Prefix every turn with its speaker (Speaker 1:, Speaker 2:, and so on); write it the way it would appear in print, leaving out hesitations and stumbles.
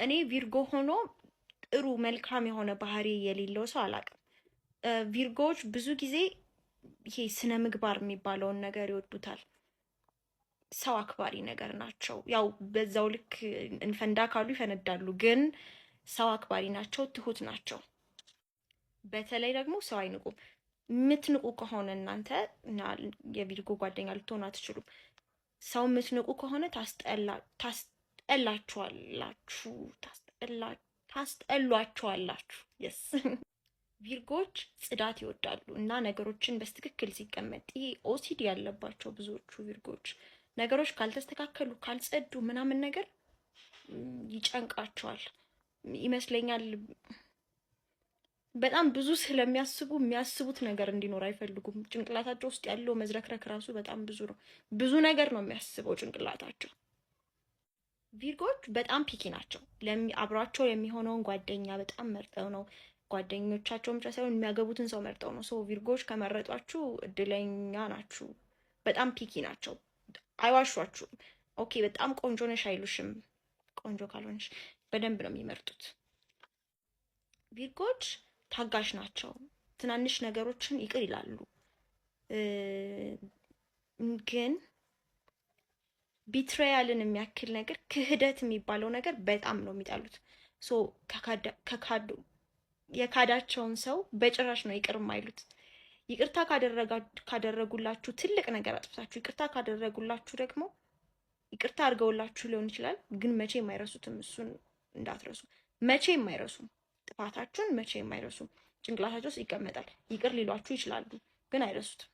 Speaker 1: እኔ ቪርጎ ሆኖ ጥሩ መልካም የሆነ ባህሪ የሌለው ሰው አላውቅም። ቪርጎዎች ብዙ ጊዜ ይሄ ስነ ምግባር የሚባለውን ነገር ይወዱታል። ሰው አክባሪ ነገር ናቸው። ያው በዛው ልክ እንፈንዳ ካሉ ይፈነዳሉ፣ ግን ሰው አክባሪ ናቸው፣ ትሁት ናቸው። በተለይ ደግሞ ሰው አይንቁም። የምትንቁ ከሆነ እናንተ እና የቪርጎ ጓደኛ ልትሆኑ አትችሉም። ሰው የምትንቁ ከሆነ ታስጠላችኋላችሁ፣ ታስጠሏችኋላችሁ። የስ ቪርጎች ጽዳት ይወዳሉ እና ነገሮችን በትክክል ሲቀመጥ፣ ይሄ ኦሲዲ ያለባቸው ብዙዎቹ ቪርጎች ነገሮች ካልተስተካከሉ ካልጸዱ ምናምን ነገር ይጨንቃቸዋል ይመስለኛል። በጣም ብዙ ስለሚያስቡ የሚያስቡት ነገር እንዲኖር አይፈልጉም። ጭንቅላታቸው ውስጥ ያለው መዝረክረክ ራሱ በጣም ብዙ ነው። ብዙ ነገር ነው የሚያስበው ጭንቅላታቸው። ቪርጎች በጣም ፒኪ ናቸው። አብሯቸው የሚሆነውን ጓደኛ በጣም መርጠው ነው። ጓደኞቻቸውን ብቻ ሳይሆን የሚያገቡትን ሰው መርጠው ነው። ሰው ቪርጎች ከመረጧችሁ እድለኛ ናችሁ። በጣም ፒኪ ናቸው። አይዋሿችሁም። ኦኬ በጣም ቆንጆ ነሽ አይሉሽም። ቆንጆ ካልሆነሽ በደንብ ነው የሚመርጡት። ቪርጎች ታጋሽ ናቸው። ትናንሽ ነገሮችን ይቅር ይላሉ። ግን ቢትሬያልን የሚያክል ነገር፣ ክህደት የሚባለው ነገር በጣም ነው የሚጠሉት። ሶ የካዳቸውን ሰው በጭራሽ ነው ይቅር የማይሉት። ይቅርታ ካደረጉላችሁ ትልቅ ነገር አጥፍታችሁ ይቅርታ ካደረጉላችሁ ደግሞ ይቅርታ አድርገውላችሁ ሊሆን ይችላል፣ ግን መቼም አይረሱትም። እሱን እንዳትረሱ። መቼም አይረሱም። ጥፋታችሁን መቼም አይረሱም። ጭንቅላታቸው ውስጥ ይቀመጣል። ይቅር ሊሏችሁ ይችላሉ፣ ግን አይረሱትም።